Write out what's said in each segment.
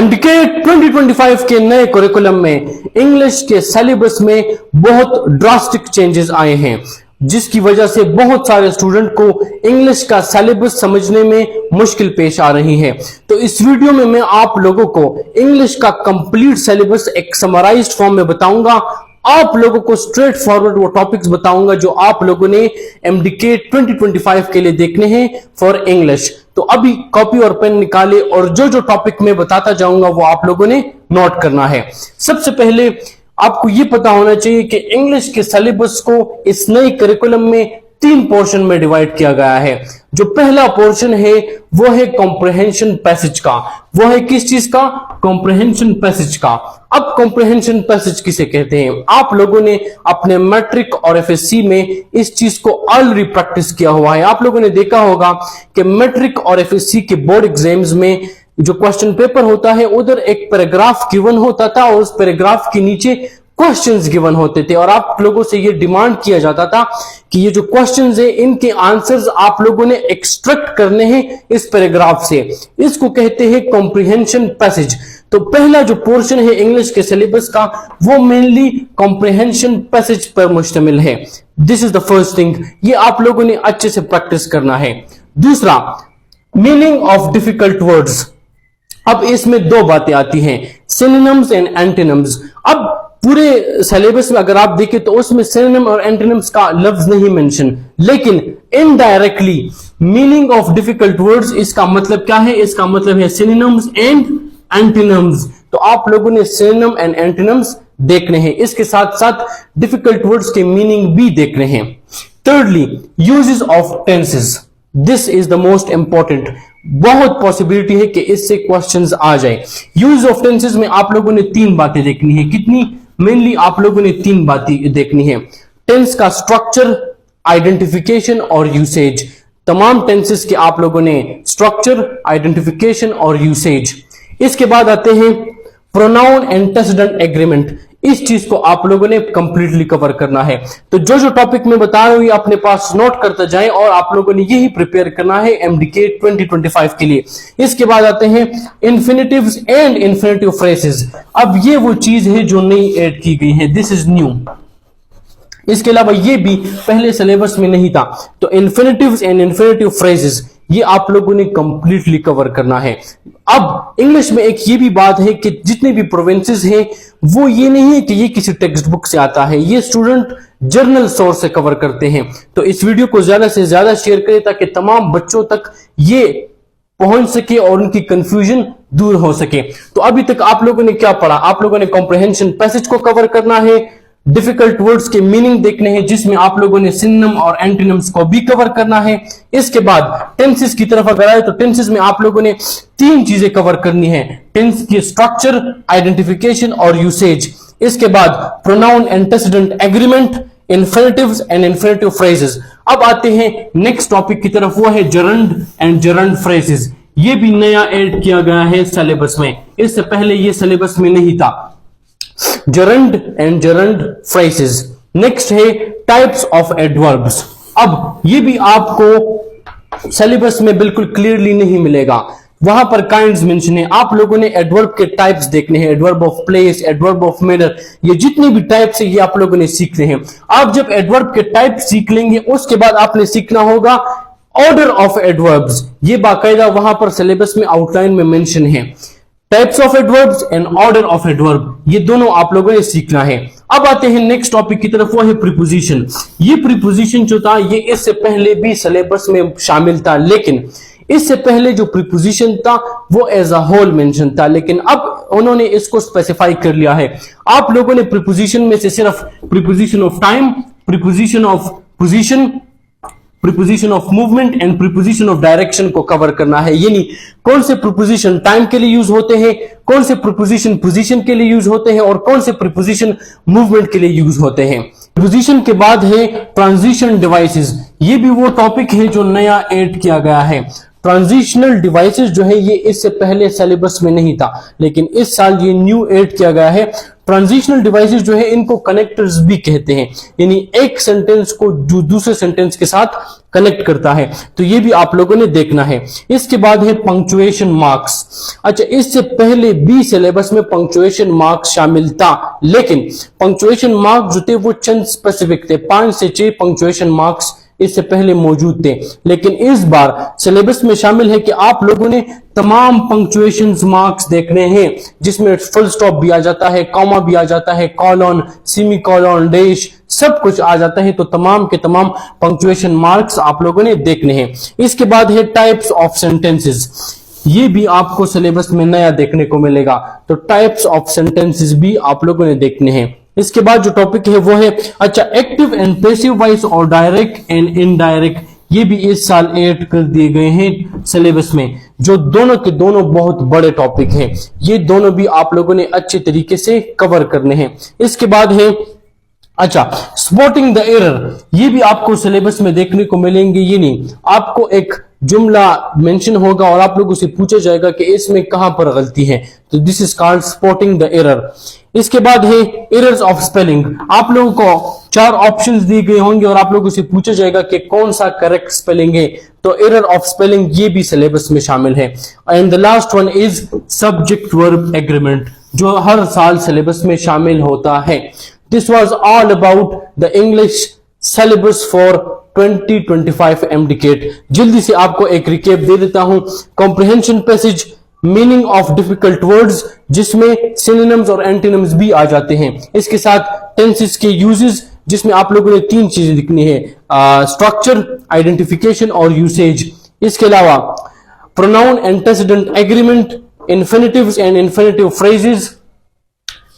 एमडीके 2025 के नए करिकुलम में इंग्लिश के सिलेबस में बहुत ड्रास्टिक चेंजेस आए हैं, जिसकी वजह से बहुत सारे स्टूडेंट को इंग्लिश का सिलेबस समझने में मुश्किल पेश आ रही है। तो इस वीडियो में मैं आप लोगों को इंग्लिश का कंप्लीट सिलेबस एक समराइज्ड फॉर्म में बताऊंगा। आप लोगों को स्ट्रेट फॉरवर्ड वो टॉपिक्स बताऊंगा जो आप लोगों ने एमडीके 2025 के लिए देखने हैं फॉर इंग्लिश। तो अभी कॉपी और पेन निकाले और जो जो टॉपिक मैं बताता जाऊंगा वो आप लोगों ने नोट करना है। सबसे पहले आपको ये पता होना चाहिए कि इंग्लिश के सिलेबस को इस नए करिकुलम में 3 पोर्शन में डिवाइड किया गया है। जो पहला पोर्शन है वो है कॉम्प्रिहेंशन पैसेज का। वो है किस चीज का? कॉम्प्रिहेंशन पैसेज का। अब कॉम्प्रिहेंशन पैसेज किसे कहते हैं? आप लोगों ने अपने मैट्रिक और एफएससी में इस चीज को ऑलरेडी प्रैक्टिस किया हुआ है। आप लोगों ने देखा होगा कि मैट्रिक और एफएससी के बोर्ड एग्जाम्स में जो क्वेश्चन पेपर होता है उधर एक पैराग्राफ गिवन होता था और उस पैराग्राफ के नीचे क्वेश्चंस गिवन होते थे और आप लोगों से ये डिमांड किया जाता था कि ये जो क्वेश्चंस है इनके आंसर्स आप लोगों ने एक्सट्रैक्ट करने हैं इस पैराग्राफ से। इसको कहते हैं कॉम्प्रिहेंशन पैसेज। तो पहला जो पोर्शन है इंग्लिश के सिलेबस का वो मेनली कॉम्प्रिहेंशन पैसेज पर मुश्तमिल है। This is the first thing, ये आप लोगों ने अच्छे से प्रैक्टिस करना है। दूसरा, मीनिंग ऑफ डिफिकल्ट वर्ड्स। अब इसमें 2 बातें आती हैं, सिनोनिम्स एंड एंटोनिम्स। अब पूरे सिलेबस में अगर आप देखें तो उसमें सिनोनिम और एंटोनिम्स का लफ्ज नहीं मेंशन, लेकिन indirectly meaning of difficult words इसका मतलब क्या है? इसका मतलब है सिनोनिम्स एंड एंटोनिम्स। तो आप लोगों ने सिनोनिम एंड एंटोनिम्स देखने हैं, इसके साथ साथ डिफिकल्ट वर्ड्स के मीनिंग भी देखने हैं। Thirdly, uses of tenses. This is the most important. बहुत पॉसिबिलिटी है कि इससे क्वेश्चंस आ जाए। यूज ऑफ टेंसेस में आप लोगों ने 3 बातें देखनी है। कितनी? मेनली आप लोगों ने 3 बातें देखनी है। टेंस का स्ट्रक्चर, आइडेंटिफिकेशन और यूसेज। तमाम टेंसेस के आप लोगों ने स्ट्रक्चर, आइडेंटिफिकेशन और यूसेज। इसके बाद आते हैं प्रोनाउन एंटेसिडेंट एग्रीमेंट। इस चीज को आप लोगों ने कंप्लीटली कवर करना है। तो जो जो टॉपिक मैं बता रहा हूं अपने पास नोट करते जाएं और आप लोगों ने यही प्रिपेयर करना है एमडीके 2025 के लिए। इसके बाद आते हैं इन्फिनिटिव्स एंड इन्फिनिटिव फ्रेजेस। अब ये वो चीज है जो नई ऐड की गई है, दिस इज न्यू। इसके अलावा ये भी पहले सिलेबस में नहीं था। तो इन्फिनिटिव्स एंड इन्फिनिटिव फ्रेजेस ये आप लोगों ने कंप्लीटली कवर करना है। अब इंग्लिश में एक ये भी बात है कि जितने भी प्रोविंसेस हैं वो ये नहीं है कि ये किसी टेक्स्ट बुक से आता है, ये स्टूडेंट जर्नल सोर्स से कवर करते हैं। तो इस वीडियो को ज्यादा से ज्यादा शेयर करें ताकि तमाम बच्चों तक ये पहुंच सके और उनकी कंफ्यूजन दूर हो सके। तो अभी तक आप लोगों ने क्या पढ़ा? आप लोगों ने कॉम्प्रिहेंशन पैसेज को कवर करना है, डिफिकल्ट वर्ड्स के मीनिंग देखने हैं जिसमें आप लोगों ने सिनोनिम और एंटोनिम्स को भी कवर करना है। इसके बाद टेंसेस की तरफ अगर आए तो टेंसेस में आप लोगों ने 3 चीजें कवर करनी है, टेंस की स्ट्रक्चर, आइडेंटिफिकेशन और यूसेज। इसके बाद pronoun antecedent agreement, infinitives and infinitive phrases. अब आते हैं नेक्स्ट टॉपिक की तरफ, वो है जरंड एंड जरंड फ्रेजेस। ये भी नया ऐड किया गया है सिलेबस में, इससे पहले ये सिलेबस में नहीं था। gerund and gerund phrases। Next है टाइप्स ऑफ एडवर्ब्स। अब ये भी आपको सिलेबस में बिल्कुल क्लियरली नहीं मिलेगा, वहां पर काइंड्स मेंशन है। आप लोगों ने एडवर्ब के टाइप्स देखने हैं, adverb of place, adverb of manner, ये जितने भी टाइप्स है ये आप लोगों ने सीखने हैं। आप जब एडवर्ब के टाइप सीख लेंगे उसके बाद आपने सीखना होगा ऑर्डर ऑफ एडवर्ब्स। ये बाकायदा वहां पर सिलेबस में आउटलाइन में मेंशन है। Types of adverbs and order of adverb, ये दोनों आप लोगों ने सीखना है। अब आते हैं नेक्स्ट टॉपिक की तरफ, वो है प्रीपोजिशन। ये प्रीपोजिशन जो था ये इससे पहले भी सिलेबस में शामिल था, लेकिन इससे पहले जो प्रीपोजिशन था वो एज अ होल मेंशन था, लेकिन अब उन्होंने इसको स्पेसिफाई कर लिया है। आप लोगों ने प्रीपोजिशन में से सिर्फ preposition of time, preposition of position, preposition of movement and preposition of direction को कवर करना है। यानी कौन से प्रीपोजिशन टाइम के लिए यूज होते हैं, कौन से प्रीपोजिशन पोजीशन के लिए यूज होते हैं और कौन से प्रीपोजिशन मूवमेंट के लिए यूज होते हैं। प्रीपोजिशन के बाद है ट्रांजिशन डिवाइसेस। ये भी वो टॉपिक है जो नया ऐड किया गया है। ट्रांजिशनल डिवाइसेस जो है ये इससे पहले सिलेबस में नहीं था, लेकिन इस साल ये न्यू ऐड किया गया है। ट्रांजिशनल डिवाइसेस जो है इनको कनेक्टर्स भी कहते हैं, यानी एक सेंटेंस को जो दूसरे सेंटेंस के साथ कनेक्ट करता है, तो ये भी आप लोगों ने देखना है। इसके बाद है पंक्चुएशन मार्क्स। अच्छा, इससे पहले भी सिलेबस में पंक्चुएशन मार्क्स शामिल था, लेकिन पंक्चुएशन मार्क्स जो थे वो चंद स्पेसिफिक थे, 5 से 6 पंक्चुएशन मार्क्स इससे पहले मौजूद थे, लेकिन इस बार सिलेबस में शामिल है कि आप लोगों ने तमाम पंक्चुएशन मार्क्स देखने हैं, जिसमें फुल स्टॉप भी आ जाता है, कॉमा भी आ जाता है, कॉलन, सेमी कॉलन, डैश, सब कुछ आ जाता है। तो तमाम के तमाम पंक्चुएशन मार्क्स आप लोगों ने देखने हैं। इसके बाद है टाइप्स ऑफ सेंटेंसेस, ये भी आपको सिलेबस में नया देखने को मिलेगा, तो टाइप्स ऑफ सेंटेंसेस भी आप लोगों ने देखने हैं। इसके बाद जो टॉपिक है वो है अच्छा एक्टिव एंड पैसिव वॉइस और डायरेक्ट एंड इनडायरेक्ट, ये भी इस साल ऐड कर दिए गए हैं सिलेबस में, जो दोनों के दोनों बहुत बड़े टॉपिक हैं। ये दोनों भी आप लोगों ने अच्छे तरीके से कवर करने हैं। इसके बाद है अच्छा स्पॉटिंग द एरर, ये भी आपको सिलेबस में देखने को मिलेंगे। ये नहीं, आपको एक जुमला मेंशन होगा और आप लोगों से पूछा जाएगा कि इसमें कहां पर गलती है, तो this is called spotting the error. इसके बाद है एरर्स ऑफ स्पेलिंग, आप लोगों को 4 ऑप्शंस दिए गए होंगे और आप लोगों से पूछा जाएगा कि कौन सा करेक्ट स्पेलिंग है, तो एरर ऑफ स्पेलिंग ये भी सिलेबस में शामिल है। And the last one is subject verb agreement, जो हर साल सिलेबस में शामिल होता है। This was all about the English syllabus for 2025 MDCAT। जल्दी से आपको एक रिकेप दे देता हूं। Comprehension passage, meaning of difficult words, जिसमें सिनोनिम्स और एंटोनिम्स भी आ जाते हैं। इसके साथ टेंसेस के यूजेस, जिसमें आप लोगों ने 3 चीजें लिखनी है, स्ट्रक्चर, आइडेंटिफिकेशन और यूसेज। इसके अलावा pronoun antecedent agreement, infinitives and infinitive phrases,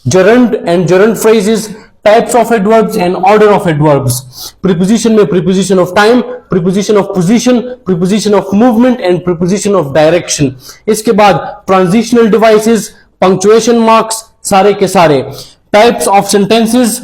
gerund and gerund phrases, types of adverbs and order of adverbs, preposition में preposition of time, preposition of position, preposition of movement and preposition of direction। इसके बाद transitional devices, punctuation marks, सारे के सारे, types of sentences,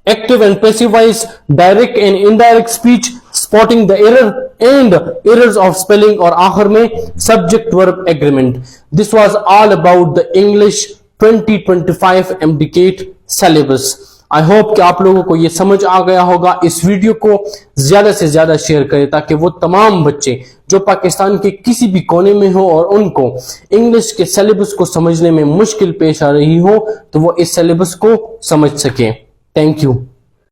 active and passive voice, direct and indirect speech, spotting the error and errors of spelling, और आखिर में subject verb agreement। This was all about the English 2025 MDCAT syllabus. I hope कि आप लोगों को ये समझ आ गया होगा। इस वीडियो को ज्यादा से ज्यादा शेयर करें ताकि वो तमाम बच्चे जो पाकिस्तान के किसी भी कोने में हो और उनको इंग्लिश के सिलेबस को समझने में मुश्किल पेश आ रही हो, तो वो इस सिलेबस को समझ सके। Thank you.